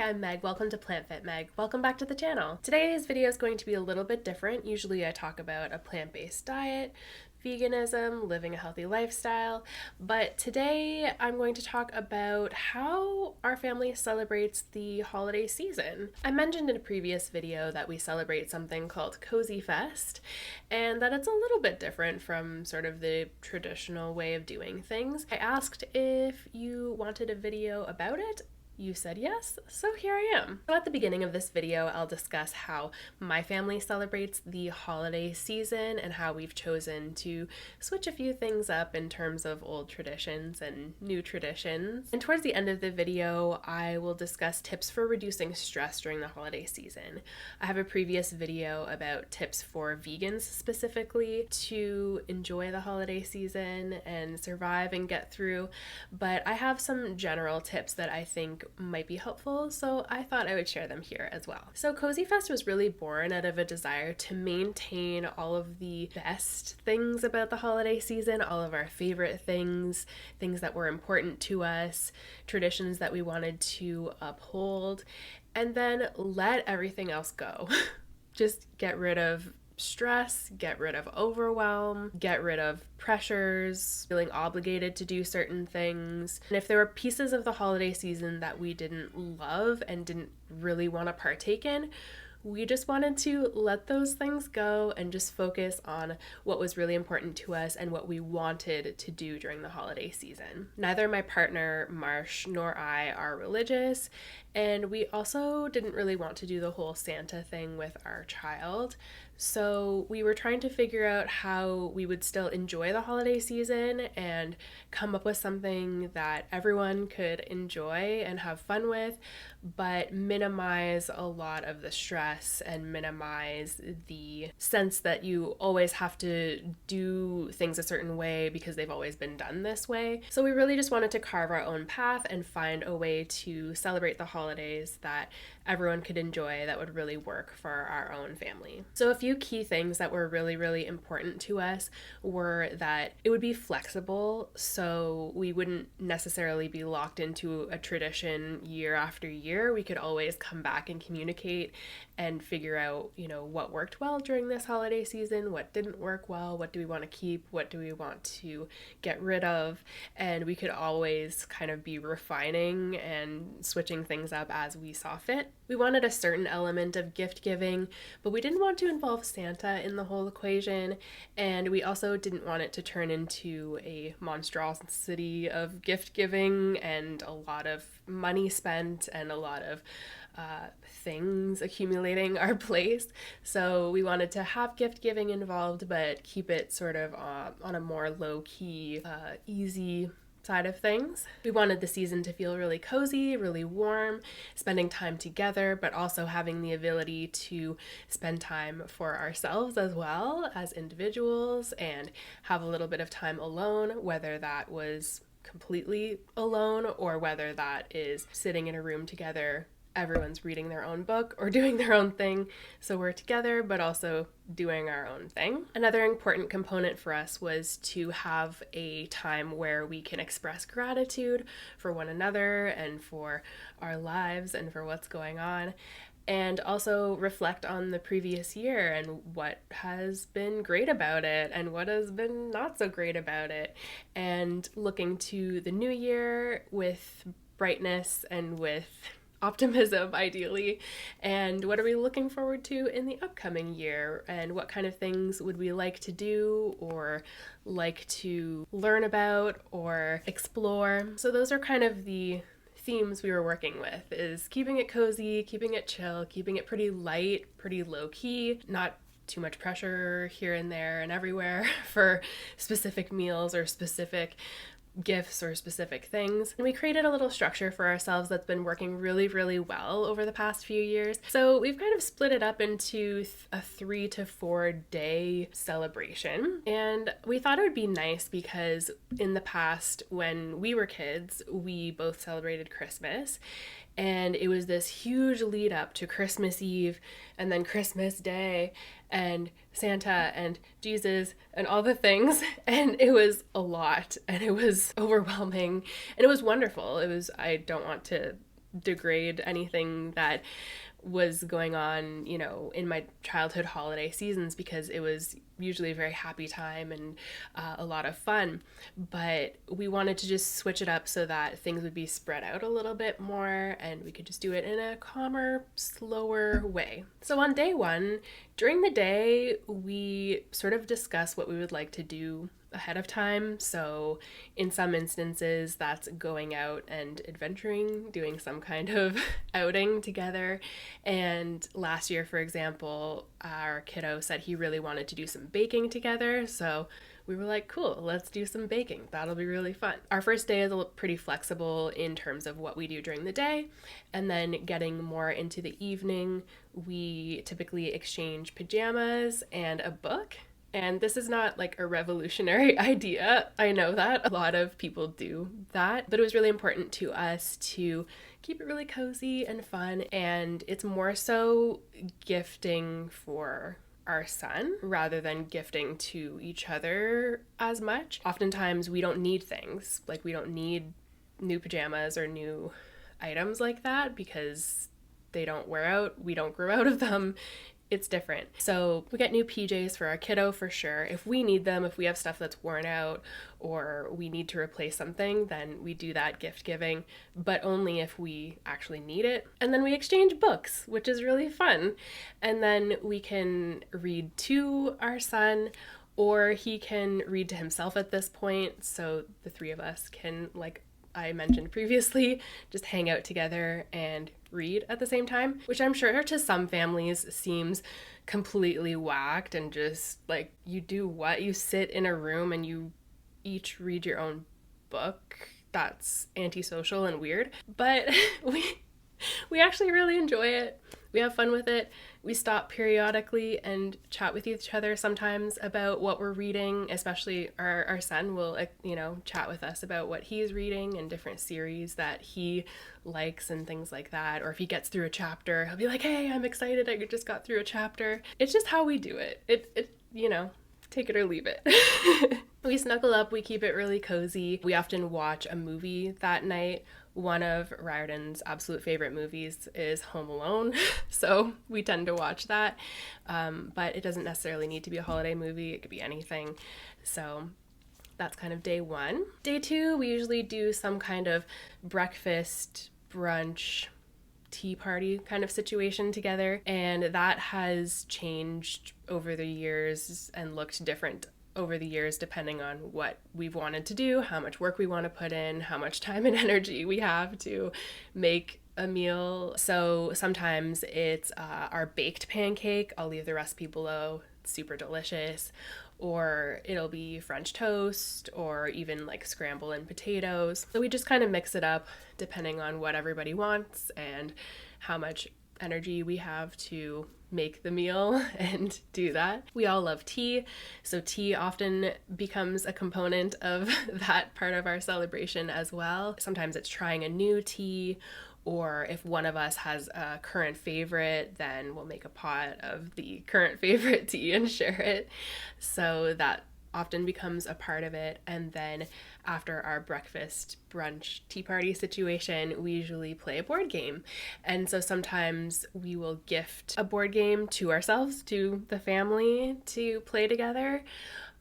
I'm Meg. Welcome to plantfitmeg. Welcome back to the channel. Today's video is going to be a little bit different. Usually I talk about a plant-based diet, veganism, living a healthy lifestyle, but today I'm going to talk about how our family celebrates the holiday season. I mentioned in a previous video that we celebrate something called Cozyfest, and that it's a little bit different from sort of the traditional way of doing things. I asked if you wanted a video about it. You said yes, so here I am. So at the beginning of this video, I'll discuss how my family celebrates the holiday season and how we've chosen to switch a few things up in terms of old traditions and new traditions. And towards the end of the video, I will discuss tips for reducing stress during the holiday season. I have a previous video about tips for vegans specifically to enjoy the holiday season and survive and get through, but I have some general tips that I think might be helpful, so I thought I would share them here as well. So Cozyfest was really born out of a desire to maintain all of the best things about the holiday season, all of our favorite things, things that were important to us, traditions that we wanted to uphold, and then let everything else go. Just get rid of stress, get rid of overwhelm, get rid of pressures, feeling obligated to do certain things. And if there were pieces of the holiday season that we didn't love and didn't really want to partake in, we just wanted to let those things go and just focus on what was really important to us and what we wanted to do during the holiday season. Neither my partner, Marsh, nor I are religious, and we also didn't really want to do the whole Santa thing with our child. So we were trying to figure out how we would still enjoy the holiday season and come up with something that everyone could enjoy and have fun with, but minimize a lot of the stress and minimize the sense that you always have to do things a certain way because they've always been done this way. So we really just wanted to carve our own path and find a way to celebrate the holidays that everyone could enjoy that would really work for our own family. So a few key things that were really important to us were that it would be flexible, so we wouldn't necessarily be locked into a tradition year after year. We could always come back and communicate and figure out, what worked well during this holiday season, what didn't work well, what do we want to keep, what do we want to get rid of, and we could always kind of be refining and switching things up as we saw fit. We wanted a certain element of gift giving, but we didn't want to involve Santa in the whole equation, and we also didn't want it to turn into a monstrosity of gift giving and a lot of money spent and a lot of things accumulating our place. So we wanted to have gift giving involved, but keep it sort of on a more low-key, easy side of things. We wanted the season to feel really cozy, really warm, spending time together, but also having the ability to spend time for ourselves as well as individuals and have a little bit of time alone, whether that was completely alone or whether that is sitting in a room together, everyone's reading their own book or doing their own thing, so we're together but also doing our own thing. Another important component for us was to have a time where we can express gratitude for one another and for our lives and for what's going on, and also reflect on the previous year and what has been great about it and what has been not so great about it, and looking to the new year with brightness and with optimism, ideally, and what are we looking forward to in the upcoming year, and what kind of things would we like to do or like to learn about or explore. So those are kind of the themes we were working with, is keeping it cozy, keeping it chill, keeping it pretty light, pretty low-key, not too much pressure here and there and everywhere for specific meals or specific gifts or specific things. And we created a little structure for ourselves that's been working really well over the past few years. So we've kind of split it up into a 3 to 4 day celebration. And we thought it would be nice because in the past, when we were kids, we both celebrated Christmas. And it was this huge lead up to Christmas Eve and then Christmas Day and Santa and Jesus and all the things. And it was a lot and it was overwhelming and it was wonderful. I don't want to degrade anything that was going on, you know, in my childhood holiday seasons, because it was usually a very happy time and a lot of fun. But we wanted to just switch it up so that things would be spread out a little bit more and we could just do it in a calmer, slower way. So on day one, during the day, we sort of discuss what we would like to do ahead of time. So in some instances, that's going out and adventuring, doing some kind of outing together. And last year, for example, our kiddo said he really wanted to do some baking together. So we were like, cool, let's do some baking. That'll be really fun. Our first day is pretty flexible in terms of what we do during the day. And then getting more into the evening, we typically exchange pajamas and a book. And this is not like a revolutionary idea. I know that a lot of people do that, but it was really important to us to keep it really cozy and fun. And it's more so gifting for our son rather than gifting to each other as much. Oftentimes we don't need things, like we don't need new pajamas or new items like that because they don't wear out, we don't grow out of them. It's different. So we get new PJs for our kiddo for sure. If we need them, if we have stuff that's worn out or we need to replace something, then we do that gift giving, but only if we actually need it. And then we exchange books, which is really fun. And then we can read to our son, or he can read to himself at this point. So the three of us can, like I mentioned previously, just hang out together and read at the same time, which I'm sure to some families seems completely whacked and just like, you do what? You sit in a room and you each read your own book? That's antisocial and weird. But we actually really enjoy it. We have fun with it. We stop periodically and chat with each other sometimes about what we're reading, especially our son will, chat with us about what he's reading and different series that he likes and things like that. Or if he gets through a chapter, he'll be like, hey, I'm excited, I just got through a chapter. It's just how we do it. Take it or leave it. We snuggle up, we keep it really cozy. We often watch a movie that night. One of Riordan's absolute favorite movies is Home Alone, so we tend to watch that. But it doesn't necessarily need to be a holiday movie, it could be anything. So that's kind of day one. Day two, we usually do some kind of breakfast, brunch, tea party kind of situation together, and that has changed over the years and looked different over the years depending on what we've wanted to do, how much work we want to put in, how much time and energy we have to make a meal. So sometimes it's our baked pancake. I'll leave the recipe below. It's super delicious. Or it'll be French toast or even like scramble and potatoes. So we just kind of mix it up depending on what everybody wants and how much energy we have to make the meal and do that. We all love tea, so tea often becomes a component of that part of our celebration as well. Sometimes it's trying a new tea, or if one of us has a current favorite, then we'll make a pot of the current favorite tea and share it. So that often becomes a part of it. And then after our breakfast brunch tea party situation, we usually play a board game. And so sometimes we will gift a board game to ourselves, to the family to play together.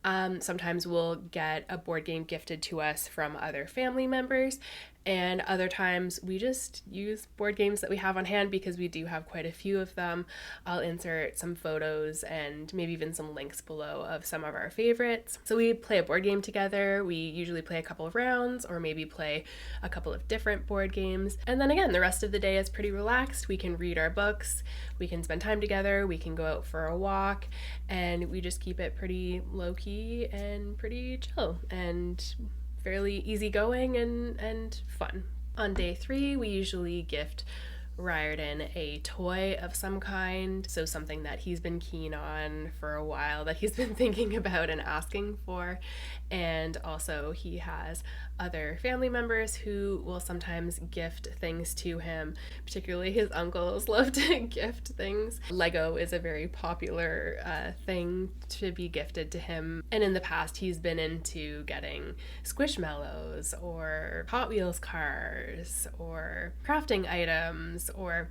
Sometimes we'll get a board game gifted to us from other family members, and other times we just use board games that we have on hand because we do have quite a few of them. I'll insert some photos and maybe even some links below of some of our favorites. So we play a board game together. We usually play a couple of rounds or maybe play a couple of different board games. And then again, the rest of the day is pretty relaxed. We can read our books, we can spend time together, we can go out for a walk, and we just keep it pretty low-key and pretty chill and fairly easygoing and fun. On day three, we usually gift Riordan a toy of some kind, so something that he's been keen on for a while, that he's been thinking about and asking for. And also he has other family members who will sometimes gift things to him, particularly his uncles love to gift things. Lego is a very popular thing to be gifted to him, and in the past he's been into getting Squishmallows or Hot Wheels cars or crafting items or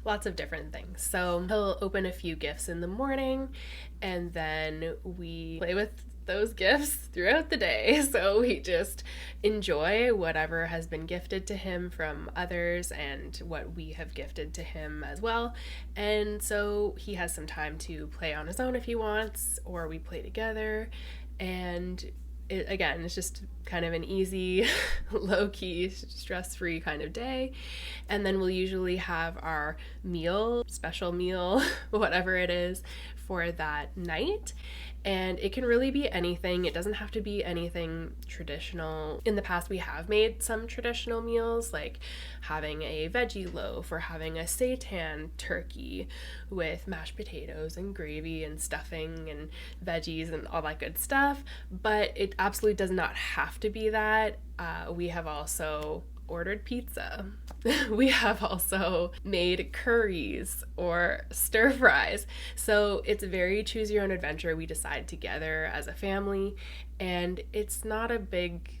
lots of different things. So he'll open a few gifts in the morning, and then we play with those gifts throughout the day. So we just enjoy whatever has been gifted to him from others and what we have gifted to him as well. And so he has some time to play on his own if he wants, or we play together. And again, it's just kind of an easy, low-key, stress-free kind of day. And then we'll usually have our meal, special meal, whatever it is, for that night. And it can really be anything. It doesn't have to be anything traditional. In the past, we have made some traditional meals, like having a veggie loaf or having a seitan turkey with mashed potatoes and gravy and stuffing and veggies and all that good stuff. But it absolutely does not have to be that. We have also ordered pizza. We have also made curries or stir fries. So it's very choose your own adventure. We decide together as a family, and it's not a big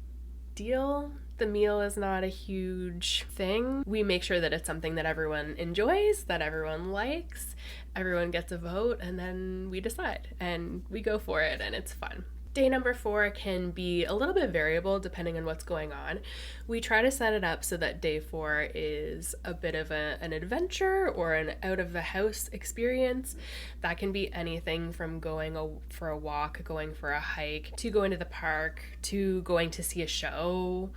deal. The meal is not a huge thing. We make sure that it's something that everyone enjoys, that everyone likes, everyone gets a vote, and then we decide and we go for it, and it's fun. Day number 4 can be a little bit variable depending on what's going on. We try to set it up so that day 4 is a bit of an adventure or an out-of-the-house experience. That can be anything from going for a walk, going for a hike, to going to the park, to going to see a show,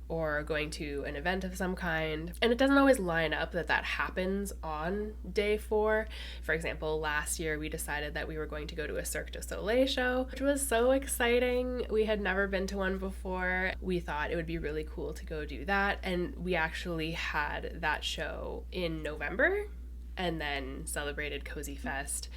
or going to an event of some kind. And it doesn't always line up that happens on day 4. For example, last year we decided that we were going to go to a Cirque du Soleil show, which was so exciting. We had never been to one before. We thought it would be really cool to go do that, and we actually had that show in November and then celebrated Cozyfest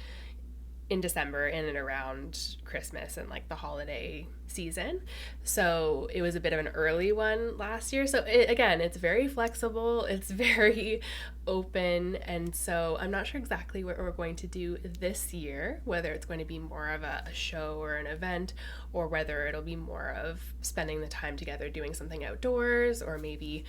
in December in and around Christmas and like the holiday season. So it was a bit of an early one last year. So it's very flexible, it's very open, and so I'm not sure exactly what we're going to do this year, whether it's going to be more of a show or an event, or whether it'll be more of spending the time together doing something outdoors, or maybe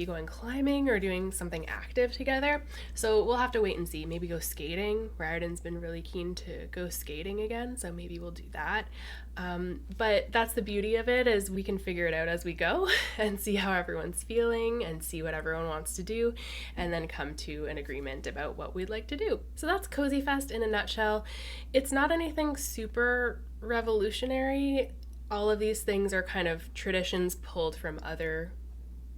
going climbing or doing something active together. So we'll have to wait and see. Maybe go skating. Riordan's been really keen to go skating again, so maybe we'll do that. But that's the beauty of it, is we can figure it out as we go and see how everyone's feeling and see what everyone wants to do, and then come to an agreement about what we'd like to do. So that's Cozyfest in a nutshell. It's not anything super revolutionary. All of these things are kind of traditions pulled from other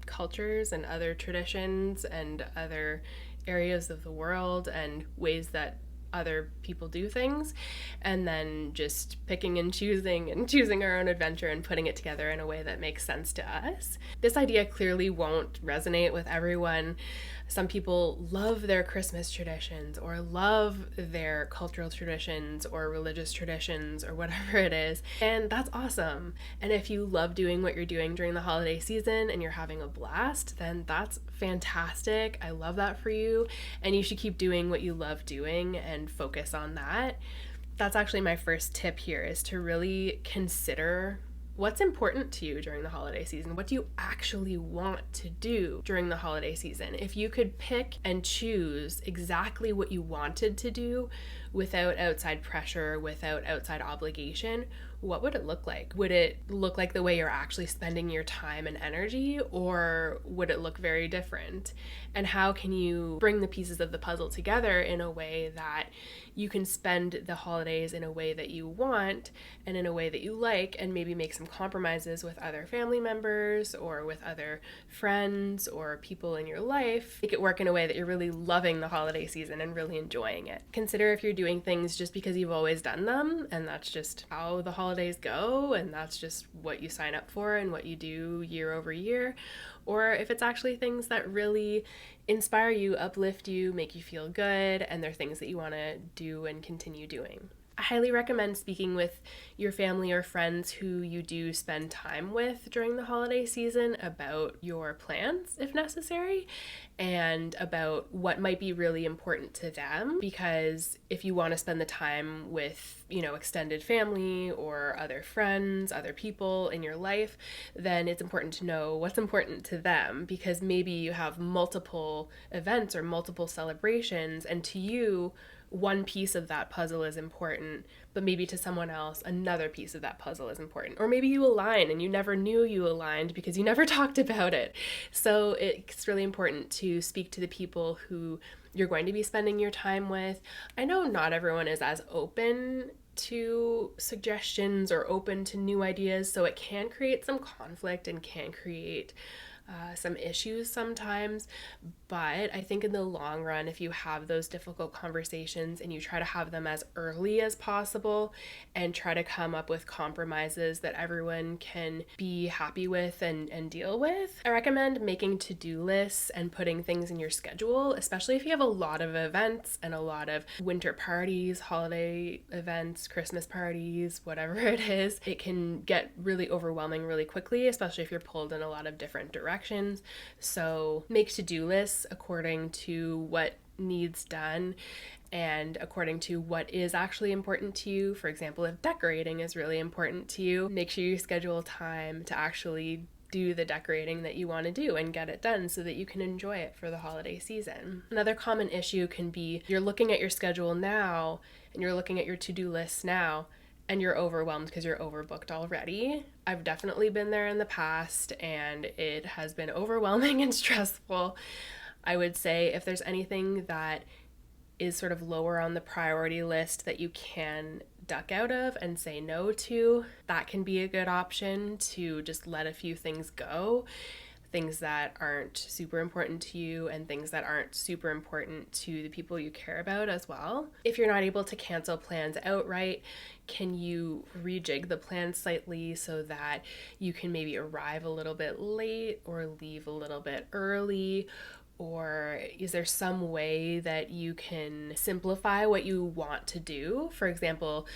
cultures and other traditions and other areas of the world and ways that other people do things, and then just picking and choosing our own adventure and putting it together in a way that makes sense to us. This idea clearly won't resonate with everyone. Some people love their Christmas traditions or love their cultural traditions or religious traditions or whatever it is, and that's awesome. And if you love doing what you're doing during the holiday season and you're having a blast, then that's fantastic. I love that for you, and you should keep doing what you love doing and focus on that. That's actually my first tip here, is to really consider what's important to you during the holiday season. What do you actually want to do during the holiday season? If you could pick and choose exactly what you wanted to do without outside pressure, without outside obligation, what would it look like? Would it look like the way you're actually spending your time and energy, or would it look very different? And how can you bring the pieces of the puzzle together in a way that you can spend the holidays in a way that you want and in a way that you like, and maybe make some compromises with other family members or with other friends or people in your life. Make it work in a way that you're really loving the holiday season and really enjoying it. Consider if you're doing things just because you've always done them and that's just how the holidays go and that's just what you sign up for and what you do year over year, or if it's actually things that really inspire you, uplift you, make you feel good, and they're things that you want to do and continue doing. I highly recommend speaking with your family or friends who you do spend time with during the holiday season about your plans, if necessary, and about what might be really important to them. Because if you want to spend the time with, extended family or other friends, other people in your life, then it's important to know what's important to them, because maybe you have multiple events or multiple celebrations, and to you, one piece of that puzzle is important, but maybe to someone else, another piece of that puzzle is important. Or maybe you align and you never knew you aligned because you never talked about it. So it's really important to speak to the people who you're going to be spending your time with. I know not everyone is as open to suggestions or open to new ideas, so it can create some conflict and can create some issues sometimes, but I think in the long run, if you have those difficult conversations and you try to have them as early as possible and try to come up with compromises that everyone can be happy with and deal with, I recommend making to-do lists and putting things in your schedule, especially if you have a lot of events and a lot of winter parties, holiday events, Christmas parties, whatever it is. It can get really overwhelming really quickly, especially if you're pulled in a lot of different directions. So make to-do lists according to what needs done and according to what is actually important to you. For example, if decorating is really important to you, make sure you schedule time to actually do the decorating that you want to do and get it done so that you can enjoy it for the holiday season. Another common issue can be you're looking at your schedule now and you're looking at your to-do lists now and you're overwhelmed because you're overbooked already. I've definitely been there in the past and it has been overwhelming and stressful. I would say if there's anything that is sort of lower on the priority list that you can duck out of and say no to, that can be a good option to just let a few things go. Things that aren't super important to you and things that aren't super important to the people you care about as well. If you're not able to cancel plans outright, can you rejig the plan slightly so that you can maybe arrive a little bit late or leave a little bit early? Or is there some way that you can simplify what you want to do? For example,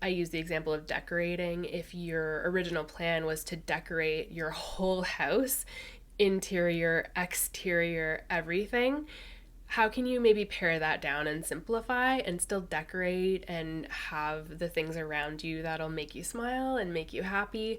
I use the example of decorating. If your original plan was to decorate your whole house, interior, exterior, everything, how can you maybe pare that down and simplify and still decorate and have the things around you that'll make you smile and make you happy,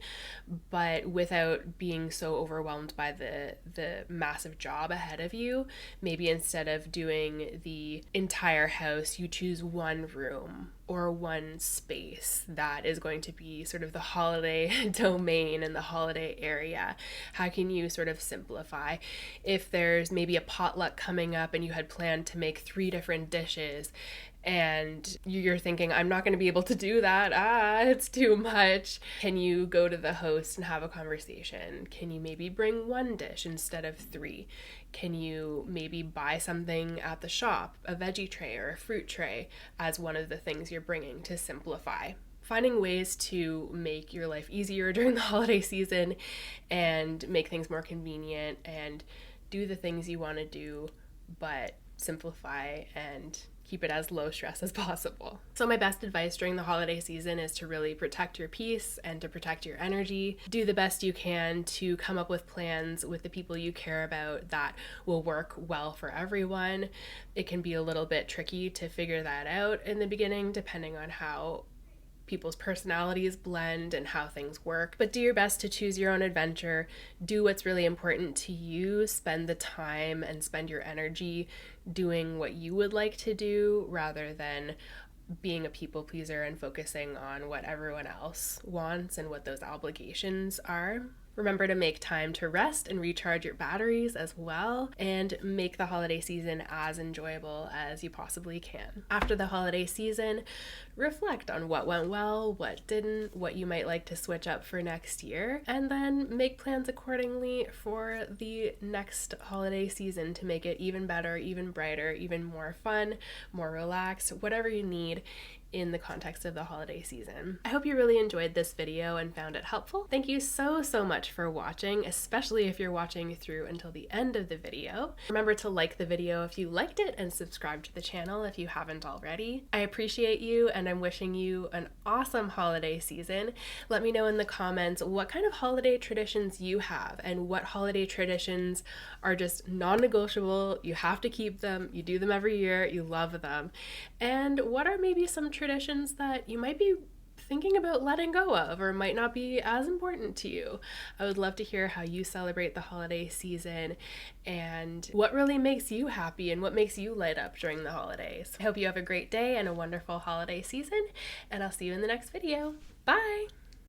but without being so overwhelmed by the massive job ahead of you? Maybe instead of doing the entire house, you choose one room or one space that is going to be sort of the holiday domain and the holiday area. How can you sort of simplify? If there's maybe a potluck coming up and you had planned to make 3 different dishes and you're thinking, I'm not going to be able to do that. It's too much. Can you go to the host and have a conversation? Can you maybe bring 1 dish instead of 3? Can you maybe buy something at the shop, a veggie tray or a fruit tray, as one of the things you're bringing to simplify? Finding ways to make your life easier during the holiday season and make things more convenient and do the things you want to do, but simplify and keep it as low stress as possible. So my best advice during the holiday season is to really protect your peace and to protect your energy. Do the best you can to come up with plans with the people you care about that will work well for everyone. It can be a little bit tricky to figure that out in the beginning, depending on how people's personalities blend and how things work. But do your best to choose your own adventure. Do what's really important to you. Spend the time and spend your energy doing what you would like to do rather than being a people pleaser and focusing on what everyone else wants and what those obligations are. Remember to make time to rest and recharge your batteries as well, and make the holiday season as enjoyable as you possibly can. After the holiday season, reflect on what went well, what didn't, what you might like to switch up for next year, and then make plans accordingly for the next holiday season to make it even better, even brighter, even more fun, more relaxed, whatever you need in the context of the holiday season. I hope you really enjoyed this video and found it helpful. Thank you so much for watching, especially if you're watching through until the end of the video. Remember to like the video if you liked it and subscribe to the channel if you haven't already. I appreciate you and I'm wishing you an awesome holiday season. Let me know in the comments what kind of holiday traditions you have and what holiday traditions are just non-negotiable. You have to keep them, you do them every year, you love them. And what are maybe some traditions that you might be thinking about letting go of or might not be as important to you. I would love to hear how you celebrate the holiday season and what really makes you happy and what makes you light up during the holidays. I hope you have a great day and a wonderful holiday season, and I'll see you in the next video. Bye!